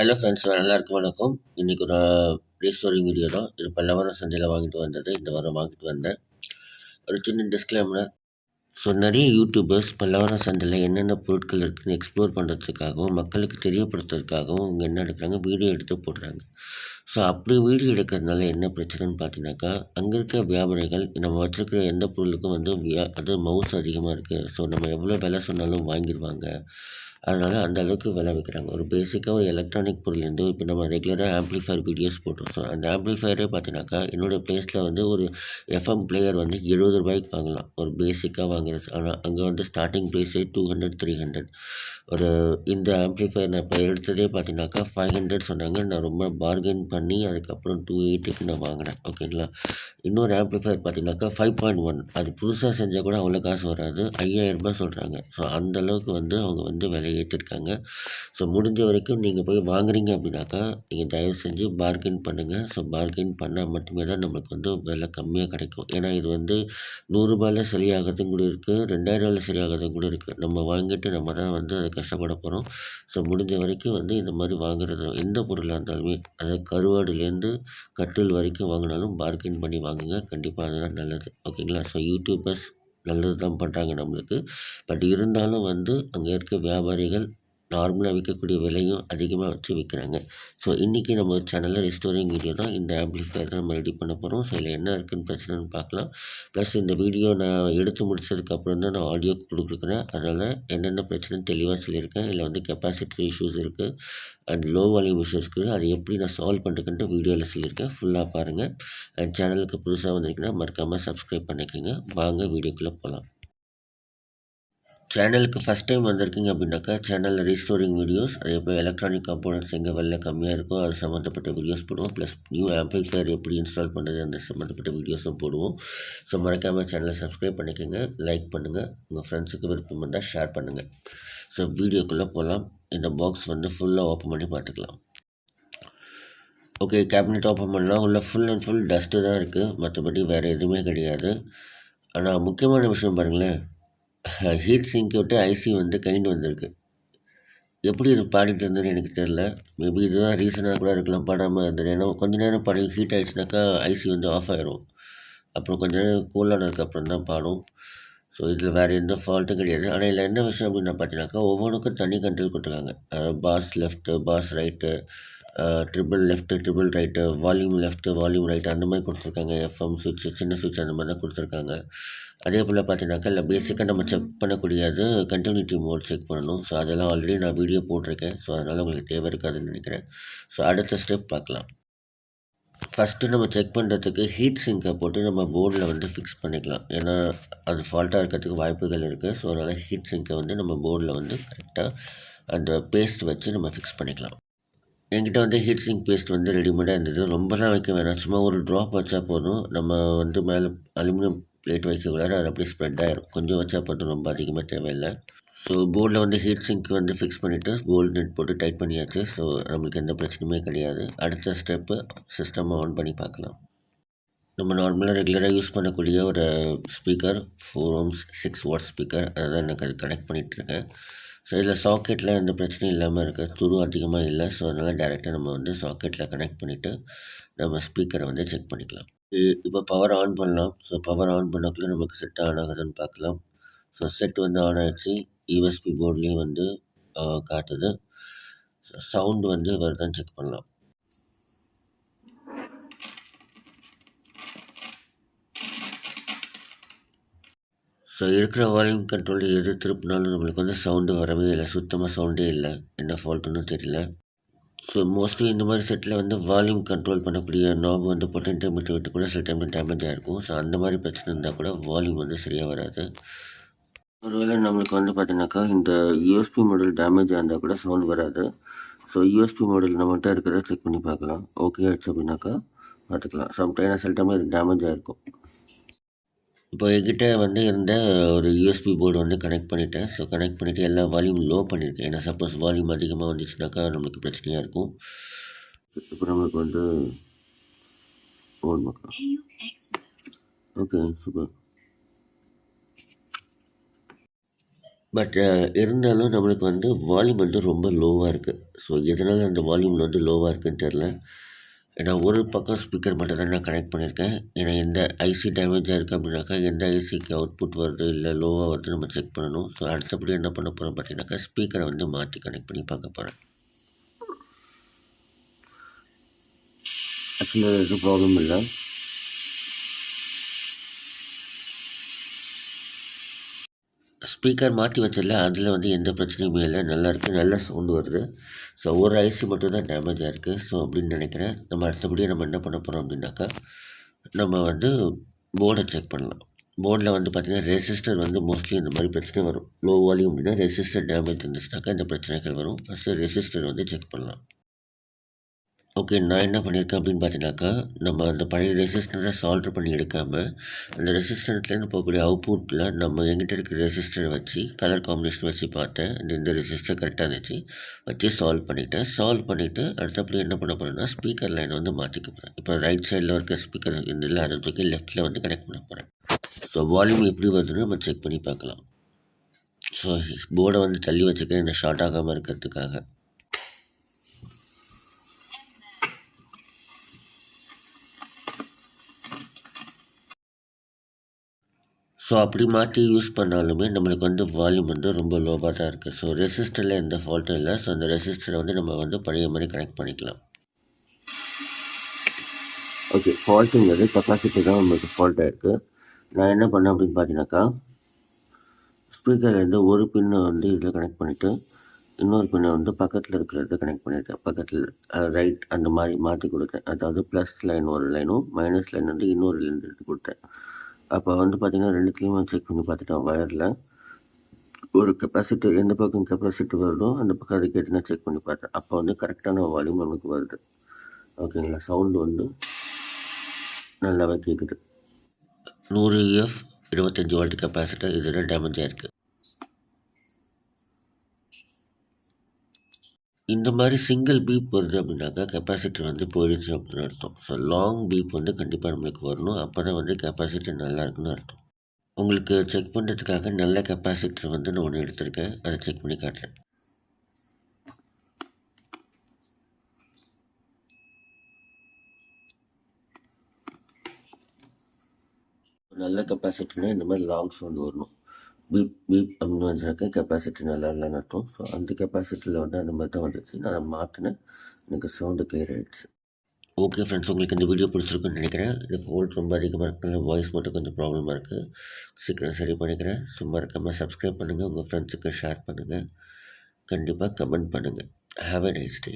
Hello friends, எல்லாருக்கும் வணக்கம். இன்றைக்கி ஒரு ரீஸ்டோரிங் வீடியோ தான். இது பல்லவரம் சந்தையில் வாங்கிட்டு வந்தது. இந்த வாரம் வாங்கிட்டு வந்தேன். ஒரு சின்ன டிஸ்க்ளைமர். ஸோ நிறைய யூடியூபர்ஸ் பல்லவரம் சந்தையில் என்னென்ன பொருட்கள் இருக்குதுன்னு எக்ஸ்ப்ளோர் பண்ணுறதுக்காகவும் மக்களுக்கு தெரியப்படுத்துறதுக்காகவும் அவங்க என்ன எடுக்கிறாங்க, வீடியோ எடுத்து போடுறாங்க. ஸோ அப்படி வீடியோ எடுக்கிறதுனால என்ன பிரச்சனைன்னு பார்த்தீங்கன்னாக்கா, அங்கே இருக்க வியாபாரிகள் நம்ம வச்சுருக்கிற எந்த பொருளுக்கும் வந்து அது மவுஸ் அதிகமாக இருக்குது. ஸோ நம்ம எவ்வளோ விலை சொன்னாலும் வாங்கிடுவாங்க. அதனால் அந்த அளவுக்கு விலை வைக்கிறாங்க. ஒரு பேசிக்காக ஒரு எலக்ட்ரானிக் பொருள்லேருந்து இப்போ நம்ம ரெகுலராக ஆம்ப்ளிஃபையர் வீடியோஸ் போட்டோம். ஸோ அந்த ஆம்ப்ளிஃபையரே பார்த்தீங்கன்னாக்கா, என்னோடய ப்ளேஸில் வந்து ஒரு எஃப்எம் பிளேயர் வந்து ₹70 வாங்கலாம். ஒரு பேசிக்காக வாங்குறது. ஆனால் அங்கே வந்து ஸ்டார்டிங் ப்ரைஸே 200, 300. ஒரு இந்த ஆம்ப்ளிஃபையர் நான் இப்போ எடுத்ததே பார்த்தீங்கன்னாக்கா 500 சொன்னாங்க. நான் ரொம்ப பார்கெயின் பண்ணி அதுக்கப்புறம் 280க்கு நான் வாங்கினேன். ஓகேங்களா. இன்னொரு ஆம்ப்ளிஃபையர் பார்த்தீங்கன்னாக்கா 5.1. அது புதுசாக செஞ்சால் கூட அவ்வளோ காசு வராது. ₹5000 சொல்கிறாங்க. ஸோ அந்தளவுக்கு வந்து அவங்க வந்து விலை ஏற்றிருக்காங்க. ஸோ முடிஞ்ச வரைக்கும் நீங்கள் போய் வாங்குறீங்க அப்படின்னாக்கா, நீங்கள் தயவு செஞ்சு பார்கெயின் பண்ணுங்கள். ஸோ பார்கெயின் பண்ணால் மட்டுமே தான் நம்மளுக்கு வந்து விலை கம்மியாக கிடைக்கும். ஏன்னா இது வந்து ₹100 சரியாகிறதும் கூட இருக்குது, ₹2000 சரியாகிறதும் கூட இருக்குது. நம்ம வாங்கிட்டு நம்ம தான் வந்து அதை கஷ்டப்பட போகிறோம். ஸோ முடிஞ்ச வரைக்கும் வந்து இந்த மாதிரி வாங்குறது எந்த பொருளாக இருந்தாலுமே, அதாவது கருவாடுலேருந்து கட்டில் வரைக்கும் வாங்கினாலும் பார்கெயின் பண்ணி வாங்குங்க. கண்டிப்பாக அதுதான் நல்லது. ஓகேங்களா. ஸோ யூடியூபர்ஸ் நல்லது தான் பண்ணுறாங்க நம்மளுக்கு. பட் இருந்தாலும் வந்து அங்கே இருக்க வியாபாரிகள் நார்மலாக விற்கக்கூடிய விலையும் அதிகமாக வச்சு விற்கிறாங்க. ஸோ இன்றைக்கி நம்ம சேனலில் ரெஸ்டோரிங் வீடியோ தான். இந்த ஆம்ப்ளிஃபையர் தான் நம்ம ரெடி பண்ண போகிறோம். ஸோ இதில் என்ன இருக்குதுன்னு பிரச்சனைன்னு பார்க்கலாம். ப்ளஸ் இந்த வீடியோ நான் எடுத்து முடிச்சதுக்கப்புறம் தான் நான் ஆடியோ கொடுக்குறேன். அதனால் என்னென்ன பிரச்சனைன்னு தெளிவாக சொல்லியிருக்கேன். இதில் வந்து கெப்பாசிட்டி இஷ்யூஸ் இருக்குது அண்ட் லோ வால்யூம் இஷ்யூஸ் இருக்குது. அதை எப்படி நான் சால்வ் பண்ணுறதுன்ட்டு வீடியோவில் சொல்லியிருக்கேன். ஃபுல்லாக பாருங்கள். அண்ட் சேனலுக்கு புதுசாக வந்திருக்குன்னா மறக்காமல் சப்ஸ்கிரைப் பண்ணிக்கோங்க. வாங்க வீடியோக்குள்ளே போகலாம். சேனலுக்கு ஃபஸ்ட் டைம் வந்திருக்கீங்க அப்படின்னாக்கா, சேனலில் ரீஸ்டோரிங் வீடியோஸ், அதே போல் எலக்ட்ரானிக் காம்போனன்ட்ஸ் எங்கே வெளில கம்மியாக இருக்கோ அது சம்மந்தப்பட்ட வீடியோஸ் போடுவோம். ப்ளஸ் நியூ ஆம்ப்ளிஃபையர் எப்படி இன்ஸ்டால் பண்ணுறது அந்த சம்மந்தப்பட்ட வீடியோஸும் போடுவோம். ஸோ மறக்காமல் சேனலை சப்ஸ்கிரைப் பண்ணிக்கோங்க, லைக் பண்ணுங்கள், உங்கள் ஃப்ரெண்ட்ஸுக்கு விருப்பம் இருந்தால் ஷேர் பண்ணுங்கள். ஸோ வீடியோக்குள்ளே போகலாம். இந்த பாக்ஸ் வந்து ஃபுல்லாக ஓப்பன் பண்ணி பார்த்துக்கலாம். ஓகே, கேபினெட் ஓப்பன் பண்ணலாம். உள்ள ஃபுல் அண்ட் ஃபுல் டஸ்ட்டு தான் இருக்குது, மற்றபடி வேறு எதுவுமே கிடையாது. ஆனால் முக்கியமான விஷயம் பாருங்களேன், ஹீட் சிங்க் விட்டு ஐசி வந்து கைண்டு வந்திருக்கு. எப்படி இது பாடிட்டு இருந்ததுன்னு எனக்கு தெரில. மேபி இதுதான் ரீசனாக கூட இருக்கலாம் பாடாமல் இருந்தது. ஏன்னா கொஞ்சம் நேரம் பாடி ஹீட் ஆகிடுச்சுனாக்கா ஐசி வந்து ஆஃப் ஆகிரும். அப்புறம் கொஞ்சம் நேரம் கூல் ஆனதுக்கப்புறம் தான் பாடும். ஸோ இதில் வேறு எந்த ஃபால்ட்டும் கிடையாது. ஆனால் இதில் என்ன விஷயம் அப்படின்னு பார்த்தீங்கன்னாக்கா, ஒவ்வொன்றுக்கும் தனி கண்ட்ரோல் கொடுத்துருக்காங்க. Bass left, bass right, treble left, treble right, volume left, volume right அந்த மாதிரி கொடுத்துருக்காங்க. எஃப்எம் சுவிட்சு, சின்ன சுவிட்ச் அந்த மாதிரி தான் கொடுத்துருக்காங்க. அதே போல் பார்த்தீங்கன்னாக்கா இல்லை பேசிக்காக நம்ம செக் பண்ணக்கூடியது கண்டினியூட்டி மோட் செக் பண்ணணும். ஸோ அதெல்லாம் ஆல்ரெடி நான் வீடியோ போட்டிருக்கேன். ஸோ அதனால் உங்களுக்கு தேவை இருக்காதுன்னு நினைக்கிறேன். ஸோ அடுத்த ஸ்டெப் பார்க்கலாம். ஃபஸ்ட்டு நம்ம செக் பண்ணுறதுக்கு ஹீட் சிங்கை போட்டு நம்ம போர்டில் வந்து ஃபிக்ஸ் பண்ணிக்கலாம். ஏன்னா அது ஃபால்ட்டாக இருக்கிறதுக்கு வாய்ப்புகள் இருக்குது. ஸோ அதனால் ஹீட் சிங்கை வந்து நம்ம போர்டில் வந்து கரெக்டாக அந்த பேஸ்ட் வச்சு நம்ம ஃபிக்ஸ் பண்ணிக்கலாம். என்கிட்ட வந்து ஹீட் சிங்க் பேஸ்ட் வந்து ரெடிமேடாக இருந்தது. ரொம்பலாம் வைக்க வேணாம், சும்மா ஒரு ட்ராப் வச்சா போதும். நம்ம வந்து மேலே அலுமினியம் பிளேட் வைக்கக்கூடாது, அது அப்படியே ஸ்ப்ரெட் ஆகிரும். கொஞ்சம் வச்சா போதும், ரொம்ப அதிகமாக தேவையில்லை. ஸோ போர்டில் வந்து ஹீட் சிங்க் வந்து ஃபிக்ஸ் பண்ணிவிட்டு கோல்டு நெட் போட்டு டைட் பண்ணியாச்சு. ஸோ நம்மளுக்கு எந்த பிரச்சனையுமே கிடையாது. அடுத்த ஸ்டெப்பு சிஸ்டமை ஆன் பண்ணி பார்க்கலாம். நம்ம நார்மலாக ரெகுலராக யூஸ் பண்ணக்கூடிய ஒரு ஸ்பீக்கர், 4 ohms 6 watt ஸ்பீக்கர், அதை தான் எனக்கு அது கனெக்ட் பண்ணிகிட்ருக்கேன். ஸோ இதில் சாக்கெட்டில் எந்த பிரச்சனையும் இல்லாமல் இருக்குது, துரு அதிகமாக இல்லை. ஸோ அதனால் டேரெக்டாக நம்ம வந்து சாக்கெட்டில் கனெக்ட் பண்ணிவிட்டு நம்ம ஸ்பீக்கரை வந்து செக் பண்ணிக்கலாம். இப்போ பவர் ஆன் பண்ணலாம். ஸோ பவர் ஆன் பண்ணக்குள்ளே நமக்கு செட் ஆன் ஆகுதுன்னு பார்க்கலாம். ஸோ செட் வந்து ஆன் ஆகிடுச்சு. யூஎஸ்பி போர்ட்லேயும் வந்து காட்டுது. ஸோ சவுண்டு வந்து வருதான்னு செக் பண்ணலாம். ஸோ இருக்கிற வால்யூம் கண்ட்ரோல் எது திருப்பினாலும் நம்மளுக்கு வந்து சவுண்டு வரவே இல்லை, சுத்தமாக சவுண்டே இல்லை. என்ன ஃபால்ட்டுன்னு தெரியல. ஸோ மோஸ்ட்லி இந்த மாதிரி செட்டில் வந்து வால்யூம் கண்ட்ரோல் பண்ணக்கூடிய நாப் வந்து பொட்டென்டோமீட்டர் விட்டு கூட சில டைமில் டேமேஜ் ஆகிருக்கும். ஸோ அந்த மாதிரி பிரச்சனை இருந்தால் கூட வால்யூம் வந்து சரியாக வராது. ஒருவேளை நம்மளுக்கு வந்து பார்த்தீங்கன்னாக்கா இந்த யூஎஸ்பி மாடல் டேமேஜ் இருந்தால் கூட சவுண்ட் வராது. ஸோ யூஎஸ்பி மாடல் நம்மகிட்ட இருக்கிறத செக் பண்ணி பார்க்கலாம். ஓகே ஆச்சு அப்படின்னாக்கா பார்த்துக்கலாம். சில டைம் இது டேமேஜ் ஆகிருக்கும். இப்போ என்கிட்ட வந்து இருந்த ஒரு யூஎஸ்பி போர்டு வந்து கனெக்ட் பண்ணிட்டேன். ஸோ கனெக்ட் பண்ணிவிட்டு எல்லா வால்யூம் லோ பண்ணியிருக்கேன். ஏன்னா சப்போஸ் வால்யூம் அதிகமாக வந்துச்சுனாக்கா நம்மளுக்கு பிரச்சனையாக இருக்கும். இப்போ நம்மளுக்கு வந்து ஓகே சூப்பர். பட் இருந்தாலும் நம்மளுக்கு வந்து வால்யூம் வந்து ரொம்ப லோவாக இருக்குது. ஸோ எதனால் அந்த வால்யூம் வந்து லோவாக இருக்குதுன்னு தெரில. ஏன்னா ஒரு பக்கம் ஸ்பீக்கர் மட்டும் தான் நான் கனெக்ட் பண்ணியிருக்கேன். ஏன்னா எந்த ஐசி டேமேஜாக இருக்குது அப்படின்னாக்கா எந்த ஐசிக்கு அவுட்புட் வருது இல்லை லோவாக வருது நம்ம செக் பண்ணணும். ஸோ அடுத்தபடி என்ன பண்ண போகிறோம் பார்த்தீங்கன்னாக்கா ஸ்பீக்கரை வந்து மாற்றி கனெக்ட் பண்ணி பார்க்க போகிறேன். ஆக்சுவலாக எதுவும் ப்ராப்ளம் இல்லை. ஸ்பீக்கர் மாற்றி வச்சதில்ல, அதில் வந்து எந்த பிரச்சனையுமே இல்லை, நல்லாயிருக்கு, நல்ல சவுண்டு வருது. ஸோ ஒரு ஐசி மட்டும் தான் டேமேஜ் ஆகிருக்கு. ஸோ அப்படின்னு நினைக்கிறேன். நம்ம அடுத்தபடியாக நம்ம என்ன பண்ண போகிறோம் அப்படின்னாக்கா நம்ம வந்து போர்டை செக் பண்ணலாம். போர்டில் வந்து பார்த்திங்கன்னா ரெசிஸ்டர் வந்து மோஸ்ட்லி இந்த மாதிரி பிரச்சனை வரும். லோ வால்யூம் அப்படின்னா ரெசிஸ்டர் டேமேஜ் இருந்துச்சுனாக்கா இந்த பிரச்சனைகள் வரும். ஃபஸ்ட்டு ரெசிஸ்டர் வந்து செக் பண்ணலாம். ஓகே, நான் என்ன பண்ணியிருக்கேன் அப்படின்னு பார்த்தீங்கன்னாக்கா, நம்ம அந்த பழைய ரெசிஸ்டரை சால்ட்ரு பண்ணி எடுக்காமல், அந்த ரெசிஸ்டன்ஸ்லேருந்து போகக்கூடிய அவுட்புட்டில் நம்ம எங்கிட்ட இருக்கிற ரெசிஸ்டரை வச்சு கலர் காம்பினேஷன் வச்சு பார்த்தேன். இந்த ரெசிஸ்டர் கரெக்டாக இருந்துச்சு, வச்சு சால்வ் பண்ணிவிட்டேன். சால்வ் பண்ணிவிட்டு அடுத்தபடி என்ன பண்ண போகிறேன்னா ஸ்பீக்கர் லைனை வந்து மாற்றிக்க போகிறேன். இப்போ ரைட் சைடில் இருக்க ஸ்பீக்கர் இந்த அதை தூக்கி லெஃப்ட்டில் வந்து கனெக்ட் பண்ண போகிறேன். ஸோ வால்யூம் எப்படி வருதுன்னு நம்ம செக் பண்ணி பார்க்கலாம். ஸோ போர்டை வந்து தள்ளி வச்சுக்கிறேன் என்ன ஷார்ட் ஆகாமல் இருக்கிறதுக்காக. ஸோ அப்படி மாற்றி யூஸ் பண்ணாலுமே நம்மளுக்கு வந்து வால்யூம் வந்து ரொம்ப லோவாக தான் இருக்குது. ஸோ ரெசிஸ்டரில் எந்த ஃபால்ட்டும் இல்லை. ஸோ அந்த ரெசிஸ்டரை வந்து நம்ம வந்து பழைய மாதிரி கனெக்ட் பண்ணிக்கலாம். ஓகே, ஃபால்ட்டுங்கிறது கெப்பாசிட்டி தான் நம்மளுக்கு ஃபால்ட்டாக இருக்குது. நான் என்ன பண்ணேன் அப்படின்னு பார்த்தீங்கன்னாக்கா ஸ்பீக்கர்லேருந்து ஒரு பின்னை வந்து இதில் கனெக்ட் பண்ணிவிட்டு இன்னொரு பின்னை வந்து பக்கத்தில் இருக்கிறத கனெக்ட் பண்ணியிருக்கேன். பக்கத்தில் ரைட் அந்த மாதிரி மாற்றி கொடுத்தேன். அதாவது ப்ளஸ் லைன் ஒரு லைனும் மைனஸ் லைன் வந்து இன்னொரு லைன் எடுத்து கொடுத்தேன். அப்போ வந்து பார்த்திங்கன்னா ரெண்டுத்துலேயுமே செக் பண்ணி பார்த்துட்டேன். வயரில் ஒரு கெப்பாசிட்டி எந்த பக்கம் கெப்பாசிட்டி வருதோ அந்த பக்கம் அதுக்கு எதுனா செக் பண்ணி பார்த்தேன். அப்போ வந்து கரெக்டான வால்யூம் நமக்கு வருது. ஓகேங்களா, சவுண்டு வந்து நல்லாவே கேட்குது. 100 EF 25 வோல்ட் கெப்பாசிட்டர் இதில் டேமேஜ் ஆகிருக்கு. இந்த மாதிரி சிங்கிள் பீப் வருது அப்படின்னாக்கா கெப்பாசிட்டர் வந்து போயிடுச்சு அப்படின்னு அர்த்தம். ஸோ லாங் பீப் வந்து கண்டிப்பாக நம்மளுக்கு வரணும். அப்போ தான் வந்து கெப்பாசிட்டர் நல்லா இருக்குன்னு அர்த்தம். உங்களுக்கு செக் பண்ணுறதுக்காக நல்ல கெப்பாசிட்டர் வந்து நான் ஒன்று எடுத்திருக்கேன். அதை செக் பண்ணி காட்டுறேன். நல்ல கெப்பாசிட்டினா இந்த மாதிரி லாங் சவுண்ட் வரணும். பீப் பீப் அப்படின்னு வந்துச்சுனாக்கா கெப்பாசிட்டி நல்லா இல்லைன்னு அர்த்தம். ஸோ அந்த கெப்பாசிட்டியில் வந்து அந்த மாதிரி தான் வந்துச்சு. நான் அதை மாற்றினேன், எனக்கு சவுண்டு கிளியர் ஆகிடுச்சு. ஓகே ஃப்ரெண்ட்ஸ், உங்களுக்கு இந்த வீடியோ பிடிச்சிருக்குன்னு நினைக்கிறேன். எனக்கு வோல்ட் ரொம்ப அதிகமாக இருக்குது, வாய்ஸ் மட்டும் கொஞ்சம் ப்ராப்ளமாக இருக்குது. சீக்கிரம் சரி பண்ணிக்கிறேன். சும்மா இருக்காமல் சப்ஸ்கிரைப் பண்ணுங்கள், உங்கள் ஃப்ரெண்ட்ஸுக்கு ஷேர் பண்ணுங்கள், கண்டிப்பாக கமெண்ட் பண்ணுங்கள். Have a nice day.